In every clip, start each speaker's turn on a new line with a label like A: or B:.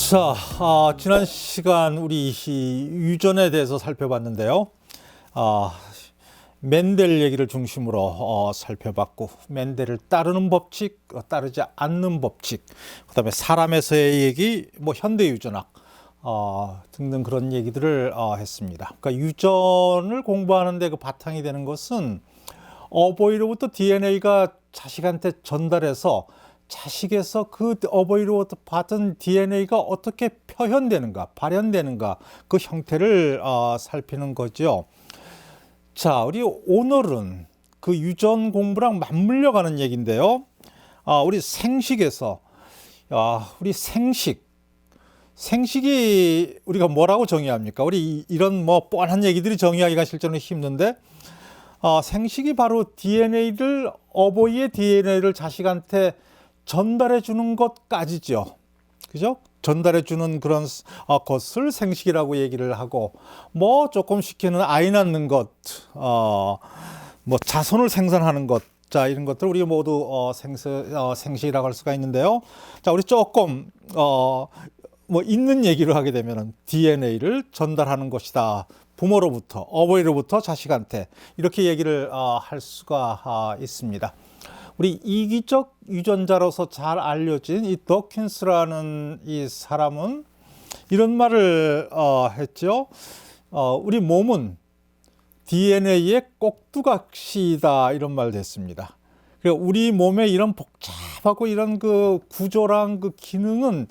A: 자, 지난 시간 우리 이 유전에 대해서 살펴봤는데요. 멘델 얘기를 중심으로 살펴봤고, 멘델을 따르는 법칙, 따르지 않는 법칙, 그다음에 사람에서의 얘기, 뭐 현대 유전학 등등 그런 얘기들을 했습니다. 그러니까 유전을 공부하는데 그 바탕이 되는 것은 어버이로부터 DNA가 자식한테 전달해서 자식에서 그 어버이로부터 받은 DNA가 어떻게 표현되는가, 발현되는가, 그 형태를 살피는 거죠. 자, 우리 오늘은 그 유전 공부랑 맞물려 가는 얘기인데요. 우리 생식에서, 우리 생식이 우리가 뭐라고 정의합니까? 우리 이런 뭐 뻔한 얘기들이 정의하기가 실제로는 힘든데, 생식이 바로 DNA를, 어버이의 DNA를 자식한테 전달해 주는 것까지죠. 그죠? 전달해 주는 그런 것을 생식이라고 얘기를 하고, 뭐 조금 쉽게는 아이 낳는 것, 뭐 자손을 생산하는 것, 자, 이런 것들 우리 모두 생식이라고 할 수가 있는데요. 자, 우리 조금 뭐 있는 얘기를 하게 되면은 DNA를 전달하는 것이다. 부모로부터, 어버이로부터 자식한테 이렇게 얘기를 할 수가 있습니다. 우리 이기적 유전자로서 잘 알려진 이 더킨스라는 이 사람은 이런 말을 했죠. 우리 몸은 DNA의 꼭두각시다, 이런 말도 했습니다. 그러니까 우리 몸의 이런 복잡하고 이런 그 구조랑 그 기능은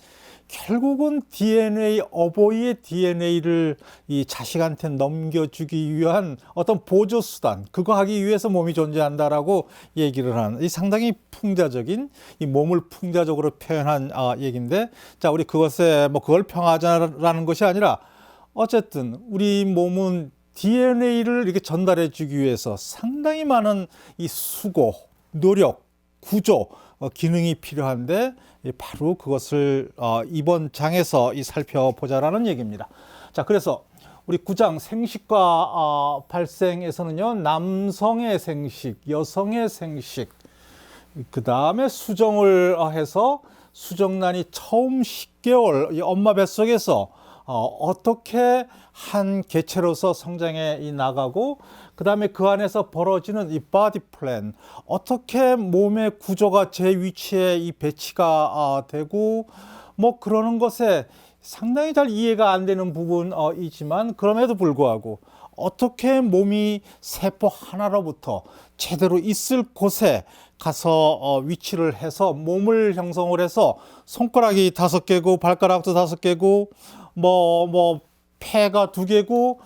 A: 결국은 DNA, 어버이의 DNA를 이 자식한테 넘겨주기 위한 어떤 보조수단, 그거 하기 위해서 몸이 존재한다라고 얘기를 하는, 이 상당히 풍자적인, 이 몸을 풍자적으로 표현한 얘기인데, 자, 우리 그것에 뭐 그걸 평하자라는 것이 아니라, 어쨌든 우리 몸은 DNA를 이렇게 전달해 주기 위해서 상당히 많은 이 수고, 노력, 구조, 기능이 필요한데, 바로 그것을 이번 장에서 살펴보자라는 얘기입니다. 자, 그래서 우리 9장 생식과 발생에서는요, 남성의 생식, 여성의 생식, 그 다음에 수정을 해서 수정란이 처음 10개월 이 엄마 뱃속에서 어떻게 한 개체로서 성장해 나가고, 그 다음에 그 안에서 벌어지는 이 바디 플랜, 어떻게 몸의 구조가 제 위치에 이 배치가 되고, 뭐 그러는 것에 상당히 잘 이해가 안 되는 부분이지만, 그럼에도 불구하고 어떻게 몸이 세포 하나로부터 제대로 있을 곳에 가서 위치를 해서 몸을 형성을 해서 손가락이 5개고 발가락도 5개고 뭐 폐가 2개고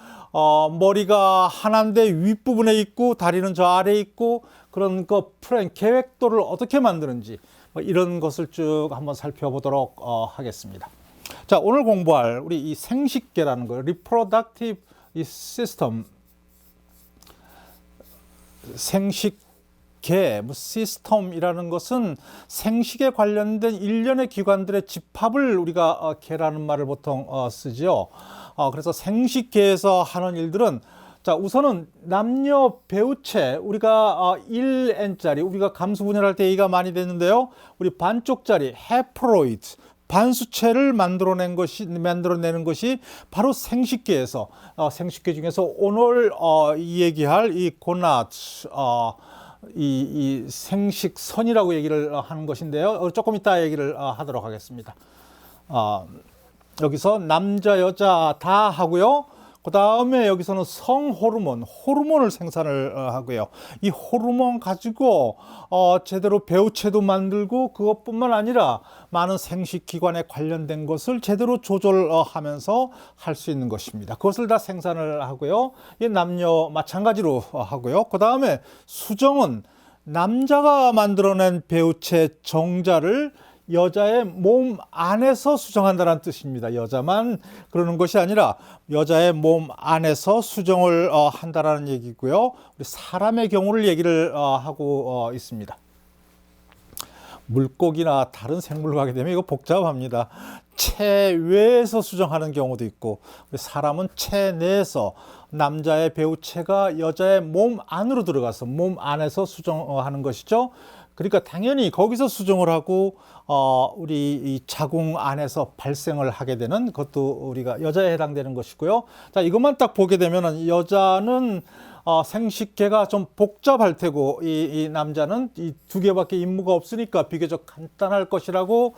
A: 머리가 하나인데 윗부분에 있고 다리는 저 아래에 있고, 그런 그 플랜, 계획도를 어떻게 만드는지, 뭐 이런 것을 쭉 한번 살펴보도록 하겠습니다. 자, 오늘 공부할 우리 이 생식계라는 거, reproductive system, 생식계, 뭐 시스템이라는 것은 생식에 관련된 일련의 기관들의 집합을 우리가 계라는 말을 보통 쓰죠. 그래서 생식계에서 하는 일들은, 자, 우선은 남녀 배우체, 우리가 1n짜리, 우리가 감수 분열할 때 얘기가 많이 됐는데요. 우리 반쪽짜리 헤프로이드, 반수체를 만들어내는 것이 바로 생식계에서, 생식계 중에서 오늘 얘기할 이 고나드, 이 생식선이라고 얘기를 하는 것인데요. 조금 이따 얘기를 하도록 하겠습니다. 여기서 남자, 여자 다 하고요. 그 다음에 여기서는 호르몬을 생산을 하고요. 이 호르몬 가지고 제대로 배우체도 만들고, 그것뿐만 아니라 많은 생식기관에 관련된 것을 제대로 조절하면서 할 수 있는 것입니다. 그것을 다 생산을 하고요. 이 남녀 마찬가지로 하고요. 그 다음에 수정은 남자가 만들어낸 배우체 정자를 여자의 몸 안에서 수정한다는 뜻입니다. 여자만 그러는 것이 아니라 여자의 몸 안에서 수정을 한다라는 얘기고요. 우리 사람의 경우를 얘기를 하고 있습니다. 물고기나 다른 생물로 가게 되면 이거 복잡합니다. 체외에서 수정하는 경우도 있고, 사람은 체내에서, 남자의 배우체가 여자의 몸 안으로 들어가서 몸 안에서 수정하는 것이죠. 그러니까 당연히 거기서 수정을 하고 우리 이 자궁 안에서 발생을 하게 되는 것도 우리가 여자에 해당되는 것이고요. 자, 이것만 딱 보게 되면은 여자는 생식계가 좀 복잡할 테고 이 남자는 이 두 개밖에 임무가 없으니까 비교적 간단할 것이라고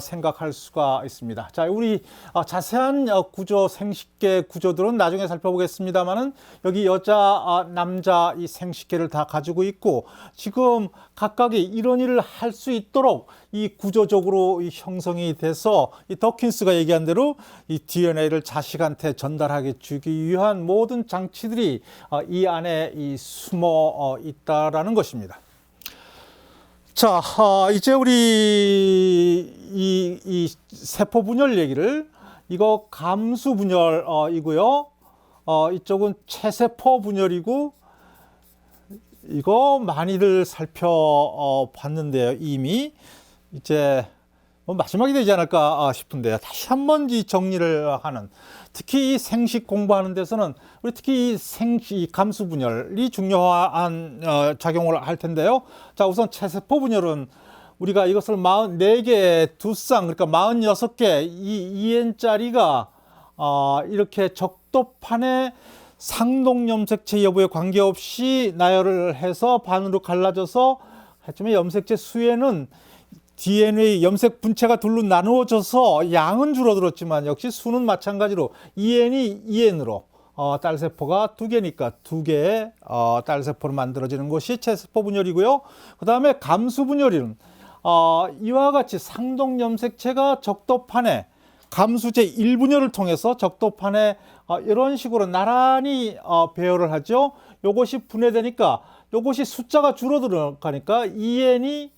A: 생각할 수가 있습니다. 자, 우리 자세한 구조, 생식계 구조들은 나중에 살펴보겠습니다만은 여기 여자, 남자 이 생식계를 다 가지고 있고, 지금 각각이 이런 일을 할 수 있도록 이 구조적으로 이 형성이 돼서 이 더킨스가 얘기한 대로 이 DNA를 자식한테 전달하게 주기 위한 모든 장치들이 이 안에 이 숨어 있다라는 것입니다. 자, 이제 우리 이 세포 분열 얘기를, 이거 감수 분열이고요. 이쪽은 체세포 분열이고, 이거 많이들 살펴봤는데요. 이미 이제 마지막이 되지 않을까 싶은데요. 다시 한번 정리를 하는, 특히 이 생식 공부하는 데서는 우리 특히 이 감수 분열이 중요한 작용을 할 텐데요. 자, 우선 체세포 분열은 우리가 이것을 44개의 두 쌍, 그러니까 46개 이 EN짜리가 이렇게 적도판에 상동염색체 여부에 관계없이 나열을 해서 반으로 갈라져서, 하지만 염색체 수에는 DNA 염색 분체가 둘로 나누어져서 양은 줄어들었지만 역시 수는 마찬가지로 EN이 EN으로 딸세포가 두 개니까 두 개의 딸세포로 만들어지는 것이 체세포 분열이고요. 그 다음에 감수 분열은 이와 같이 상동염색체가 적도판에 감수제 1분열을 통해서 적도판에 이런 식으로 나란히 배열을 하죠. 요것이 분해되니까 요것이 숫자가 줄어들어가니까 EN이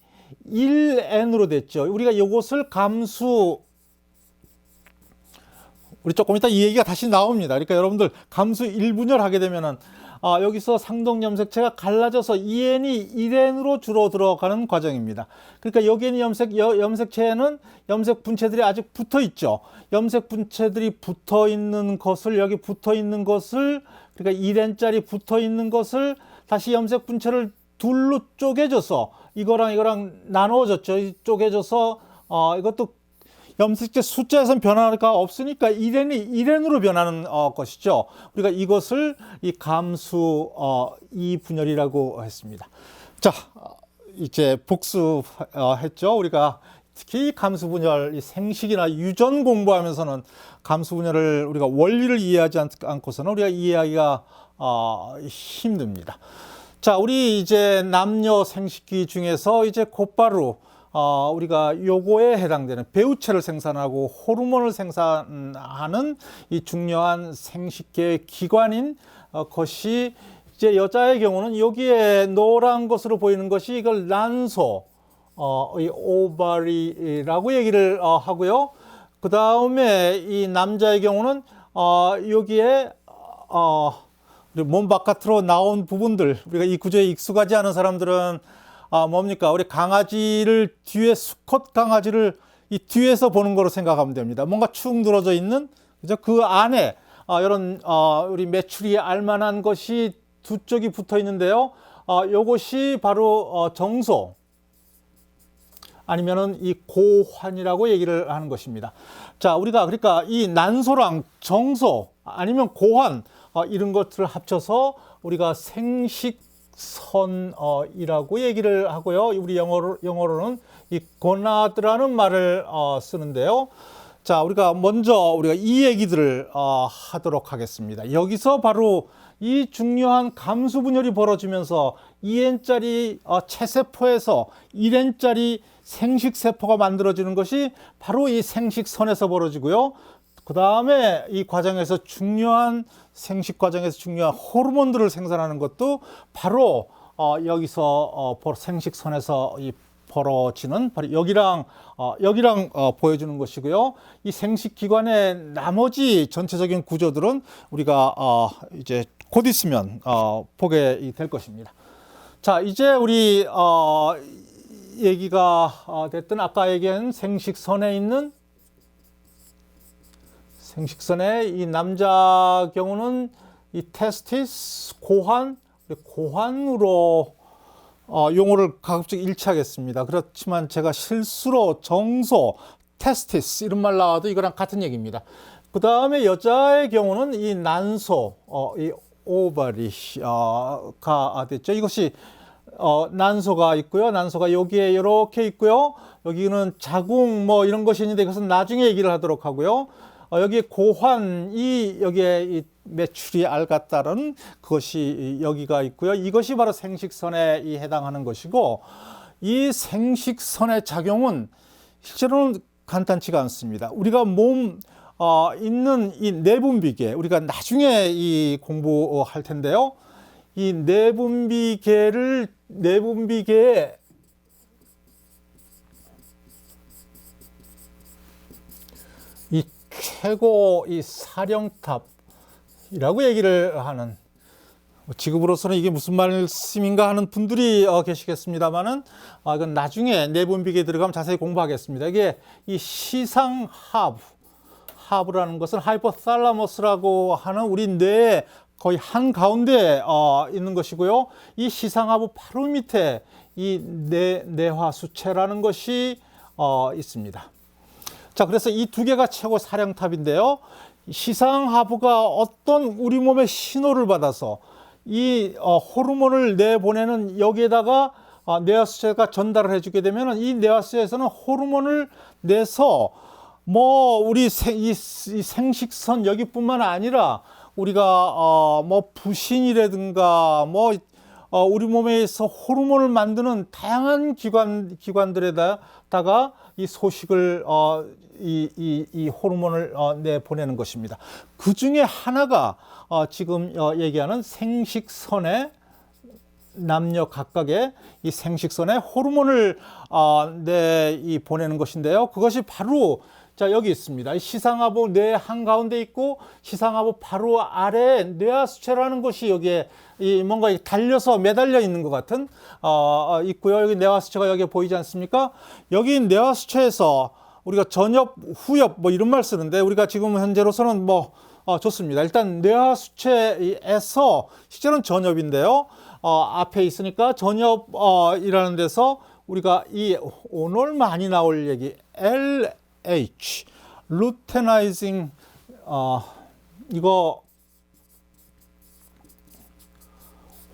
A: 1N으로 됐죠. 우리가 이것을 감수, 우리 조금 이따 이 얘기가 다시 나옵니다. 그러니까 여러분들 감수 1분열 하게 되면은 여기서 상동염색체가 갈라져서 EN이 1N으로 줄어들어가는 과정입니다. 그러니까 여기에는 염색체에는 염색 분체들이 아직 붙어 있죠. 염색 분체들이 붙어 있는 것을, 여기 붙어 있는 것을, 그러니까 1N짜리 붙어 있는 것을 다시 염색 분체를 둘로 쪼개져서 이거랑 나누어졌죠. 쪼개져서 이것도 염색체 숫자에선 변화가 없으니까 1N이 1N으로 변하는 것이죠. 우리가 이것을 이 감수 2분열이라고 했습니다. 자, 이제 복수했죠. 우리가 특히 감수 분열, 이 생식이나 유전 공부하면서는 감수 분열을 우리가 원리를 이해하지 않고서는 우리가 이해하기가 힘듭니다. 자, 우리 이제 남녀 생식기 중에서 이제 곧바로 우리가 요거에 해당되는 배우체를 생산하고 호르몬을 생산하는 이 중요한 생식계의 기관인 것이, 이제 여자의 경우는 여기에 노란 것으로 보이는 것이 이걸 난소, 이 오바리라고 얘기를 하고요. 그 다음에 이 남자의 경우는 여기에 몸 바깥으로 나온 부분들, 우리가 이 구조에 익숙하지 않은 사람들은 뭡니까? 우리 강아지를 뒤에, 수컷 강아지를 이 뒤에서 보는 거로 생각하면 됩니다. 뭔가 축 늘어져 있는, 그죠? 그 안에 이런 우리 메추리에 알만한 것이 두 쪽이 붙어 있는데요. 요것이 바로 정소, 아니면은 이 고환이라고 얘기를 하는 것입니다. 자, 우리가 그러니까 이 난소랑 정소 아니면 고환 이런 것들을 합쳐서 우리가 생식선이라고 얘기를 하고요. 우리 영어로는 이 고나드라는 말을 쓰는데요. 자, 우리가 이 얘기들을 하도록 하겠습니다. 여기서 바로 이 중요한 감수 분열이 벌어지면서 2N짜리 체세포에서 1N짜리 생식세포가 만들어지는 것이 바로 이 생식선에서 벌어지고요. 그 다음에 이 과정에서 생식 과정에서 중요한 호르몬들을 생산하는 것도 바로 여기서 생식선에서 벌어지는, 바로 여기랑 보여주는 것이고요. 이 생식기관의 나머지 전체적인 구조들은 우리가 이제 곧 있으면 보게 될 것입니다. 자, 이제 우리 얘기가 됐던 아까 얘기한 생식선에 있는 생식선의 이 남자 경우는 이 테스티스, 고환으로 용어를 가급적 일치하겠습니다. 그렇지만 제가 실수로 정소, 테스티스 이런 말 나와도 이거랑 같은 얘기입니다. 그 다음에 여자의 경우는 이 난소, 이 오바리가 됐죠. 이것이 난소가 있고요. 난소가 여기에 이렇게 있고요. 여기는 자궁 뭐 이런 것이 있는데 이것은 나중에 얘기를 하도록 하고요. 여기에 고환이 여기에 이 메추리 알 같다는 것이 여기가 있고요. 이것이 바로 생식선에 해당하는 것이고, 이 생식선의 작용은 실제로는 간단치가 않습니다. 우리가 몸 있는 이 내분비계, 우리가 나중에 이 공부할 텐데요. 이 내분비계에 이 최고 이 사령탑이라고 얘기를 하는, 지금으로서는 이게 무슨 말씀인가 하는 분들이 계시겠습니다만은, 이건 나중에 내분비계에 들어가면 자세히 공부하겠습니다. 이게 이 하부라는 것은 하이포탈라머스라고 하는 우리 뇌의 거의 한가운데에 있는 것이고요. 이 시상하부 바로 밑에 이 뇌화수체라는 것이 있습니다. 자, 그래서 이 두 개가 최고 사령탑인데요. 시상하부가 어떤 우리 몸의 신호를 받아서 이 호르몬을 내보내는 여기에다가 뇌하수체가 전달을 해주게 되면 이 뇌하수체에서는 호르몬을 내서 뭐 우리 이 생식선 여기뿐만 아니라 우리가 뭐 부신이라든가 뭐 우리 몸에서 호르몬을 만드는 다양한 기관들에다가 이 소식을 이 호르몬을 내보내는 것입니다. 그 중에 하나가 지금 얘기하는 생식선의 남녀 각각의 이 생식선의 호르몬을 보내는 것인데요. 그것이 바로 자 여기 있습니다. 이 시상하부 뇌 한가운데 있고 시상하부 바로 아래에 뇌하수체라는 것이 여기에 뭔가 달려서 매달려 있는 것 같은 있고요. 여기 뇌하수체가 여기 보이지 않습니까? 여기 뇌하수체에서 우리가 전엽, 후엽 뭐 이런 말 쓰는데 우리가 지금 현재로서는 뭐 좋습니다. 일단 뇌하수체에서 실제로는 전엽인데요. 앞에 있으니까 전엽이라는 데서 우리가 이 오늘 많이 나올 얘기 LH, 루테나이징 이거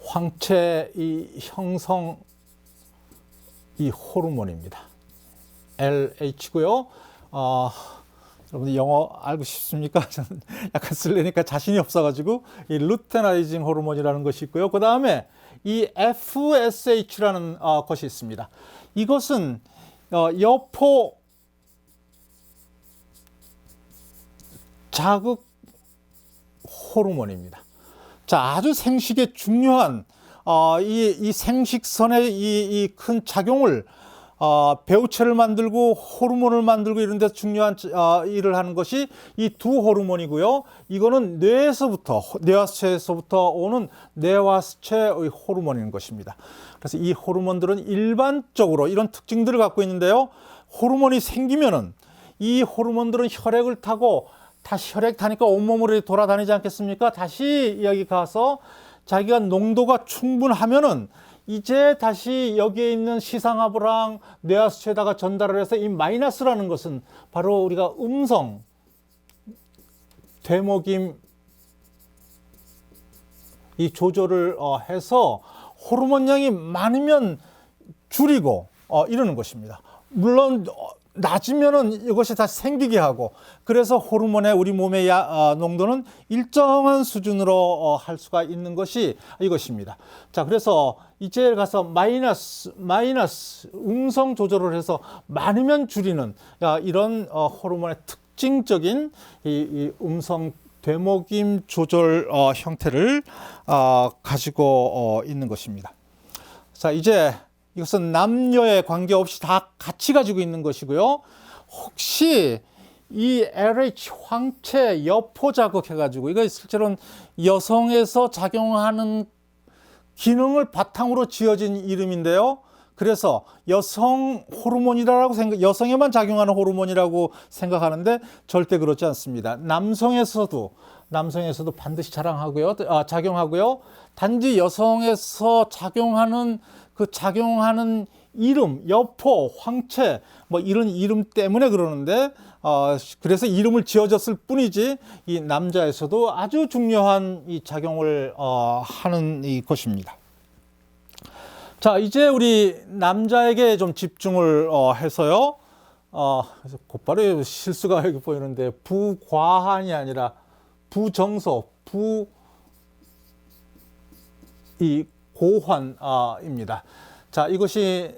A: 황체 이 형성 이 호르몬입니다. LH고요. 여러분들 영어 알고 싶습니까? 저는 약간 쓸래니까 자신이 없어가지고 이 루테나이징 호르몬이라는 것이 있고요. 그 다음에 이 FSH라는 것이 있습니다. 이것은 여포 자극 호르몬입니다. 자, 아주 생식에 중요한 이 생식선의 이 큰 작용을 배우체를 만들고 호르몬을 만들고 이런 데서 중요한 일을 하는 것이 이 두 호르몬이고요. 이거는 뇌하수체에서부터 오는 뇌하수체의 호르몬인 것입니다. 그래서 이 호르몬들은 일반적으로 이런 특징들을 갖고 있는데요. 호르몬이 생기면은 이 호르몬들은 혈액을 타고 다시 혈액 타니까 온몸으로 돌아다니지 않겠습니까? 다시 여기 가서 자기가 농도가 충분하면은 이제 다시 여기에 있는 시상하부랑 뇌하수체에다가 전달을 해서 이 마이너스라는 것은 바로 우리가 음성, 되먹임 이 조절을 해서 호르몬량이 많으면 줄이고 이러는 것입니다. 물론 낮으면은 이것이 다시 생기게 하고 그래서 호르몬의 우리 몸의 농도는 일정한 수준으로 할 수가 있는 것이 이것입니다. 자, 그래서 이제 가서 마이너스 음성 조절을 해서 많으면 줄이는 이런 호르몬의 특징적인 이 음성 되먹임 조절 형태를 가지고 있는 것입니다. 자, 이제 이것은 남녀에 관계없이 다 같이 가지고 있는 것이고요. 혹시 이 LH 황체 여포 자극해가지고 이거 실제로는 여성에서 작용하는 기능을 바탕으로 지어진 이름인데요. 그래서 여성 호르몬이라고 여성에만 작용하는 호르몬이라고 생각하는데 절대 그렇지 않습니다. 남성에서도 반드시 작용하고요. 단지 여성에서 작용하는 이름, 여포, 황체 뭐 이런 이름 때문에 그러는데 그래서 이름을 지어졌을 뿐이지 이 남자에서도 아주 중요한 이 작용을 하는 이 것입니다. 자, 이제 우리 남자에게 좀 집중을 해서요. 그래서 곧바로 실수가 여기 보이는데 부과한이 아니라 부정소, 고환입니다. 자, 이것이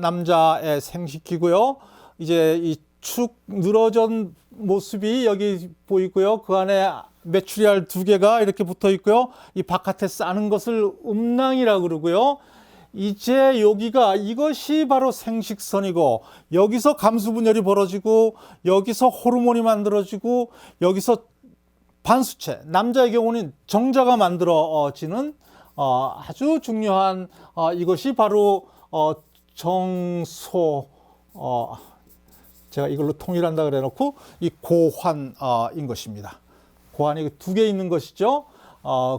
A: 남자의 생식기고요. 이제 이 축 늘어진 모습이 여기 보이고요. 그 안에 메추리알 2개가 이렇게 붙어 있고요. 이 바깥에 싸는 것을 음낭이라고 그러고요. 이제 이것이 바로 생식선이고, 여기서 감수분열이 벌어지고, 여기서 호르몬이 만들어지고, 여기서 반수체, 남자의 경우는 정자가 만들어지는 아주 중요한 이것이 바로 정소, 제가 이걸로 통일한다 그래 놓고 이 고환인 것입니다. 고환이 2개 있는 것이죠.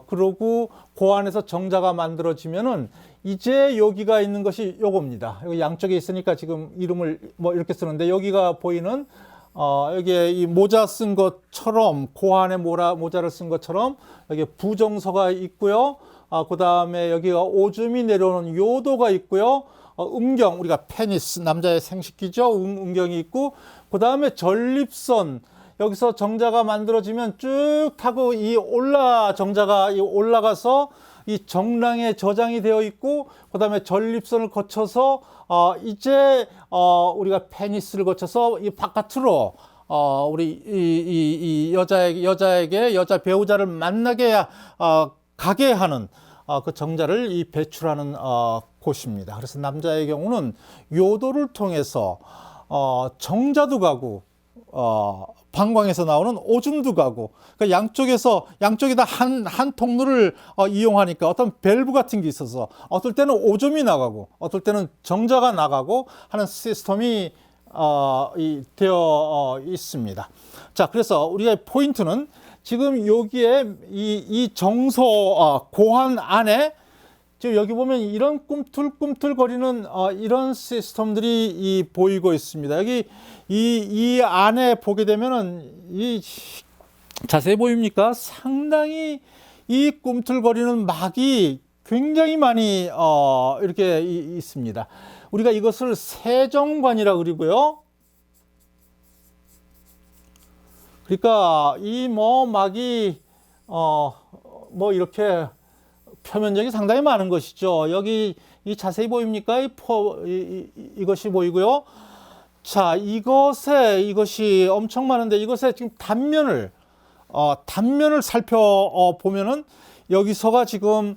A: 그러고 고환에서 정자가 만들어지면은 이제 여기가 있는 것이 요겁니다. 여기 양쪽에 있으니까 지금 이름을 뭐 이렇게 쓰는데, 여기가 보이는 여기에 이 모자 쓴 것처럼, 고환에 모자를 쓴 것처럼 여기 부정서가 있고요. 그 다음에 여기가 오줌이 내려오는 요도가 있고요. 음경, 우리가 페니스, 남자의 생식기죠. 음경이 있고, 그 다음에 전립선, 여기서 정자가 만들어지면 쭉 타고 정자가 올라가서 이 정랑에 저장이 되어 있고, 그 다음에 전립선을 거쳐서 이제 우리가 페니스를 거쳐서 이 바깥으로 우리 이 여자에게 여자 배우자를 만나게 가게 하는 그 정자를 이 배출하는 곳입니다. 그래서 남자의 경우는 요도를 통해서 정자도 가고 방광에서 나오는 오줌도 가고, 그러니까 양쪽에다 한 통로를 이용하니까 어떤 밸브 같은 게 있어서 어떨 때는 오줌이 나가고 어떨 때는 정자가 나가고 하는 시스템이 되어 있습니다. 자, 그래서 우리의 포인트는 지금 여기에 이 정소 고환 안에 지금 여기 보면 이런 꿈틀꿈틀거리는 이런 시스템들이 보이고 있습니다. 여기 이 안에 보게 되면은 자세히 보입니까? 상당히 이 꿈틀거리는 막이 굉장히 많이 이렇게 있습니다. 우리가 이것을 세정관이라고 그러고요. 그러니까 이 막이 이렇게 표면적이 상당히 많은 것이죠. 여기 자세히 보입니까? 이것이 보이고요. 자, 이것이 엄청 많은데, 이것의 지금 단면을 살펴보면은 여기서가 지금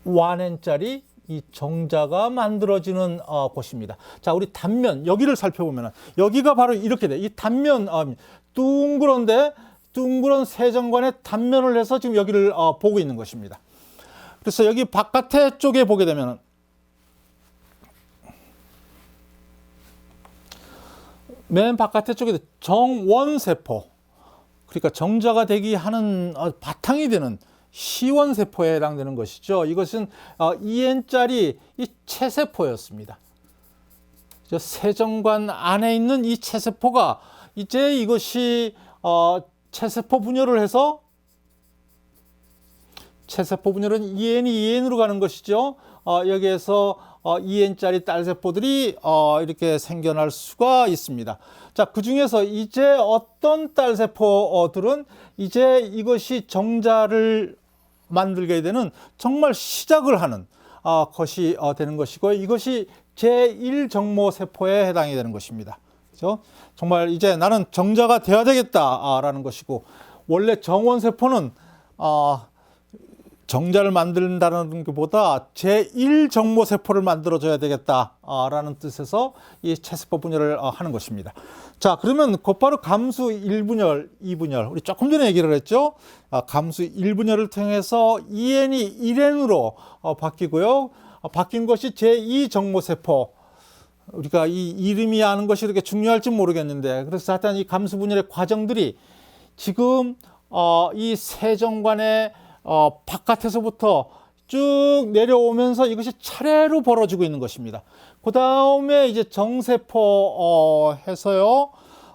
A: 완엔짜리 이 정자가 만들어지는 곳입니다. 자, 우리 단면 여기를 살펴보면은 여기가 바로 이렇게 돼. 이 단면 둥그런 세정관의 단면을 해서 지금 여기를 보고 있는 것입니다. 그래서 여기 바깥에 쪽에 보게 되면 맨 바깥에 쪽에 정원세포, 그러니까 정자가 되기 하는 바탕이 되는 시원세포에 해당되는 것이죠. 이것은 EN짜리 이 체세포였습니다. 세정관 안에 있는 이 체세포가 이제 이것이 체세포 분열을 해서, 체세포 분열은 EN으로 가는 것이죠. 여기에서 EN짜리 딸세포들이 이렇게 생겨날 수가 있습니다. 자, 그 중에서 이제 어떤 딸세포들은 이제 이것이 정자를 만들게 되는 정말 시작을 하는 것이 되는 것이고, 이것이 제1정모세포에 해당이 되는 것입니다. 그렇죠? 정말 이제 나는 정자가 되어야 되겠다라는 것이고, 원래 정원세포는 정자를 만든다는 것보다 제1정모세포를 만들어줘야 되겠다라는 뜻에서 이 체세포 분열을 하는 것입니다. 자, 그러면 곧바로 감수 1분열, 2분열, 우리 조금 전에 얘기를 했죠. 감수 1분열을 통해서 2N이 1N으로 바뀌고요. 바뀐 것이 제2정모세포. 우리가 이 이름이 아는 것이 이렇게 중요할지 모르겠는데, 그래서 하여튼 이 감수 분열의 과정들이 지금 이 세정관의 바깥에서부터 쭉 내려오면서 이것이 차례로 벌어지고 있는 것입니다. 그 다음에 이제 정세포 해서요.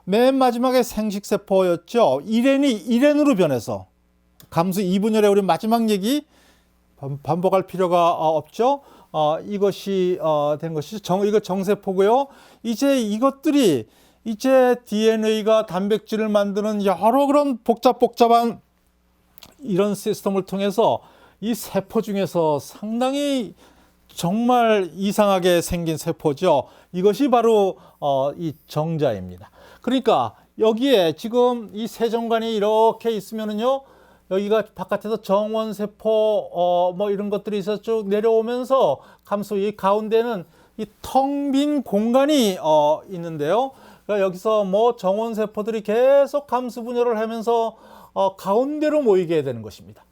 A: 맨 마지막에 생식세포였죠. 1N이 1N으로 변해서 감수 2분열의 우리 마지막 얘기 반복할 필요가 없죠. 이것이 된 것이죠. 이거 정세포고요. 이제 이것들이 이제 DNA가 단백질을 만드는 여러 그런 복잡한 이런 시스템을 통해서 이 세포 중에서 상당히 정말 이상하게 생긴 세포죠. 이것이 바로 이 정자입니다. 그러니까 여기에 지금 이 세정관이 이렇게 있으면은요, 여기가 바깥에서 정원세포 뭐 이런 것들이 있어서 쭉 내려오면서 감수 이 가운데는 이 텅 빈 공간이 있는데요. 그러니까 여기서 뭐 정원세포들이 계속 감수 분열을 하면서 가운데로 모이게 되는 것입니다.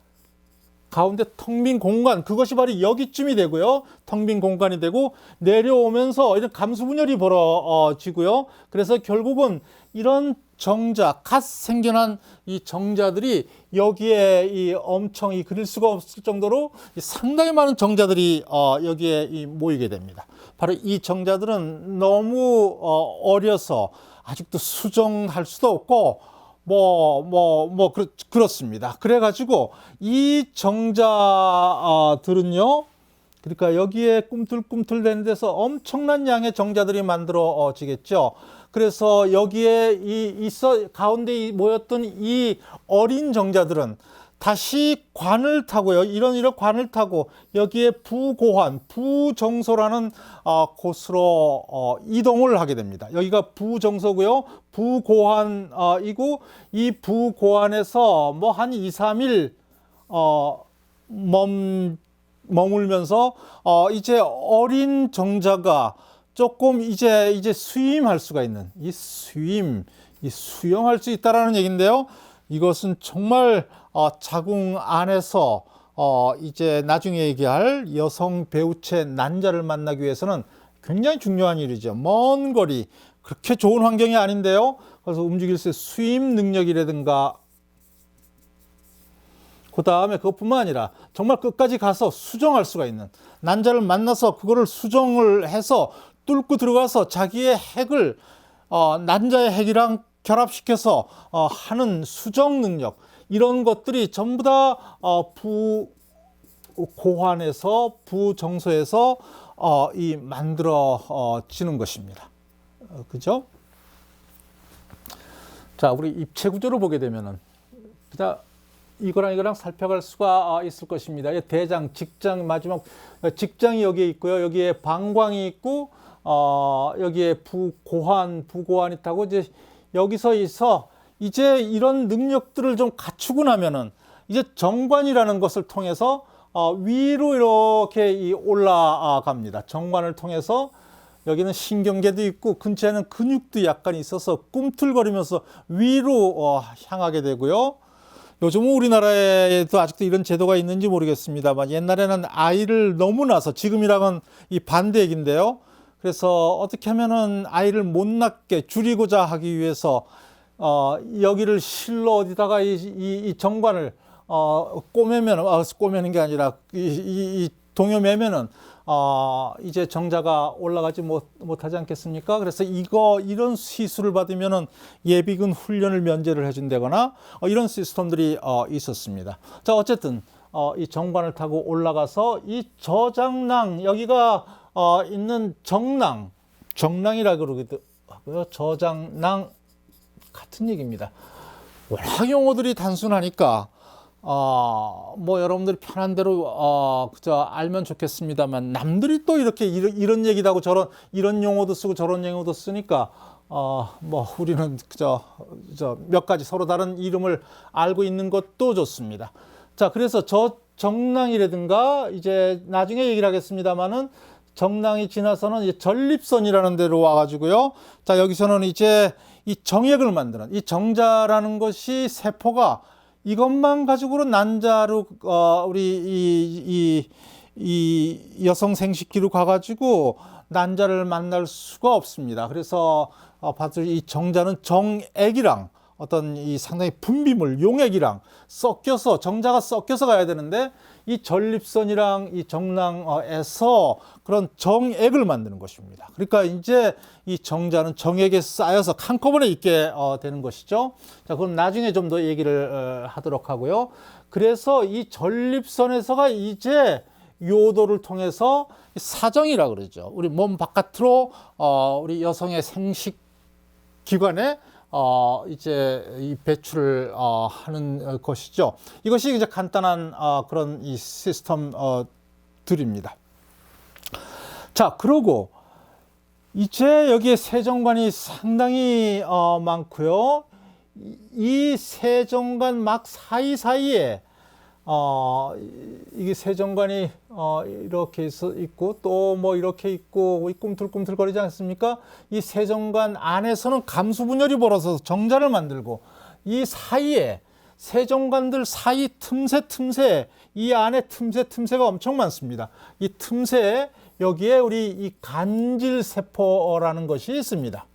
A: 가운데 텅 빈 공간, 그것이 바로 여기쯤이 되고요. 텅 빈 공간이 되고 내려오면서 이런 감수 분열이 벌어지고요. 그래서 결국은 이런 정자, 갓 생겨난 이 정자들이 여기에 이 엄청 이 그릴 수가 없을 정도로 상당히 많은 정자들이 여기에 모이게 됩니다. 바로 이 정자들은 너무 어려서 아직도 수정할 수도 없고 그렇습니다. 그래가지고 이 정자들은요, 그러니까 여기에 꿈틀꿈틀 되는 데서 엄청난 양의 정자들이 만들어지겠죠. 그래서 여기에 가운데 모였던 이 어린 정자들은 다시 관을 타고요. 이런 관을 타고 여기에 부고환, 부정소라는 곳으로 이동을 하게 됩니다. 여기가 부정소고요. 부고환이고 이 부고환에서 뭐 한 2, 3일 머물면서 이제 어린 정자가 조금 이제 수임할 수가 있는 이 수용할 수 있다라는 얘기인데요. 이것은 정말 자궁 안에서 이제 나중에 얘기할 여성 배우체 난자를 만나기 위해서는 굉장히 중요한 일이죠. 먼 거리, 그렇게 좋은 환경이 아닌데요. 그래서 움직일 수 있는 수임 능력이라든가, 그 다음에 그것뿐만 아니라 정말 끝까지 가서 수정할 수가 있는, 난자를 만나서 그거를 수정을 해서 뚫고 들어가서 자기의 핵을 난자의 핵이랑 결합시켜서 하는 수정 능력, 이런 것들이 전부 다 부고환에서 부정소에서 만들어지는 것입니다. 그죠? 자, 우리 입체 구조를 보게 되면은 그냥 이거랑 살펴갈 수가 있을 것입니다. 대장, 직장, 마지막 직장이 여기에 있고요. 여기에 방광이 있고 여기에 부고환이 있다고, 이제 여기서 이제 이런 능력들을 좀 갖추고 나면은 이제 정관이라는 것을 통해서 위로 이렇게 올라갑니다. 정관을 통해서 여기는 신경계도 있고 근처에는 근육도 약간 있어서 꿈틀거리면서 위로 향하게 되고요. 요즘은 우리나라에도 아직도 이런 제도가 있는지 모르겠습니다만, 옛날에는 아이를 너무 낳아서, 지금이랑은 이 반대 얘기인데요. 그래서 어떻게 하면은 아이를 못 낳게 줄이고자 하기 위해서 여기를 실로 어디다가 이 정관을 꼬매는 게 아니라 이 동여매면은 이제 정자가 올라가지 못하지 않겠습니까? 그래서 이런 시술을 받으면은 예비군 훈련을 면제를 해준다거나 이런 시스템들이 있었습니다. 자, 어쨌든 이 정관을 타고 올라가서 이 저장낭, 여기가 있는 정낭이라 그러기도 하고요. 저장낭 같은 얘기입니다. 워낙 용어들이 단순하니까 뭐 여러분들이 편한 대로 그저 알면 좋겠습니다만, 남들이 또 이렇게 이런 얘기도 하고 이런 용어도 쓰고 저런 용어도 쓰니까 뭐 우리는 그저 몇 가지 서로 다른 이름을 알고 있는 것도 좋습니다. 자, 그래서 정낭이라든가 이제 나중에 얘기를 하겠습니다만은 정낭이 지나서는 이제 전립선이라는 데로 와가지고요. 자, 여기서는 이제 이 정액을 만드는 이 정자라는 것이 세포가 이것만 가지고는 난자로 우리 이 여성 생식기로 가가지고 난자를 만날 수가 없습니다. 그래서 봤을 이 정자는 정액이랑 어떤 이 상당히 분비물, 용액이랑 섞여서 정자가 섞여서 가야 되는데 이 전립선이랑 이 정낭에서 그런 정액을 만드는 것입니다. 그러니까 이제 이 정자는 정액에 쌓여서 한꺼번에 있게 되는 것이죠. 자, 그럼 나중에 좀 더 얘기를 하도록 하고요. 그래서 이 전립선에서가 이제 요도를 통해서 사정이라 그러죠. 우리 몸 바깥으로 우리 여성의 생식 기관에 이제 이 배출을 하는 것이죠. 이것이 이제 간단한 그런 이 시스템들입니다. 자, 그리고 이제 여기에 세정관이 상당히 많고요. 이 세정관 막 사이사이에 이게 세정관이 이렇게 있고 또 뭐 이렇게 있고 꿈틀꿈틀거리지 않습니까? 이 세정관 안에서는 감수분열이 벌어서 정자를 만들고 이 사이에 세정관들 사이 틈새 이 안에 틈새가 엄청 많습니다. 이 틈새에 여기에 우리 이 간질세포라는 것이 있습니다.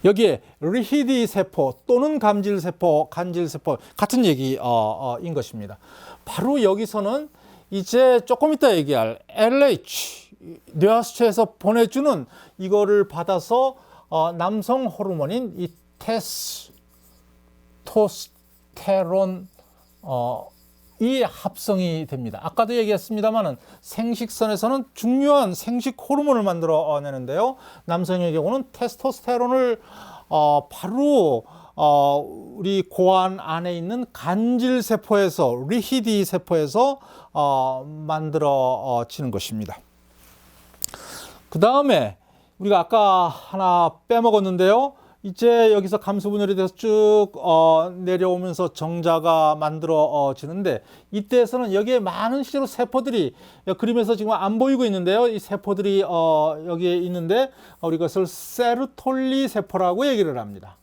A: 여기에 리히디 세포 또는 간질세포 같은 얘기인 것입니다. 바로 여기서는 이제 조금 이따 얘기할 LH 뇌하수체에서 보내주는 이거를 받아서 남성 호르몬인 이 테스토스테론 이 합성이 됩니다. 아까도 얘기했습니다만은 생식선에서는 중요한 생식 호르몬을 만들어내는데요. 남성의 경우는 테스토스테론을 바로 우리 고안 안에 있는 간질세포에서 리히디 세포에서 만들어지는 것입니다. 그 다음에 우리가 아까 하나 빼먹었는데요. 이제 여기서 감수분열이 돼서 쭉 내려오면서 정자가 만들어지는데 이때에서는 여기에 많은 실제로 세포들이 그림에서 지금 안 보이고 있는데요. 이 세포들이 여기에 있는데 우리 이것을 세르톨리 세포라고 얘기를 합니다.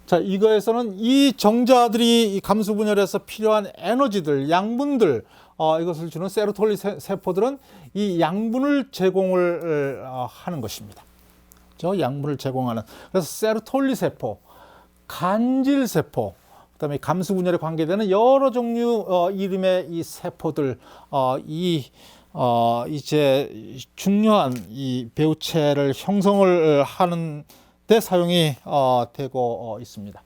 A: 자, 이거에서는 이 정자들이 이 감수분열에서 필요한 에너지들, 양분들 이것을 주는 세로톨리 세포들은 이 양분을 제공을 하는 것입니다. 저 양분을 제공하는. 그래서 세로톨리 세포, 간질 세포, 그다음에 감수분열에 관계되는 여러 종류 이름의 이 세포들 이제 중요한 이 배우체를 형성을 하는 데 사용이 되고 있습니다.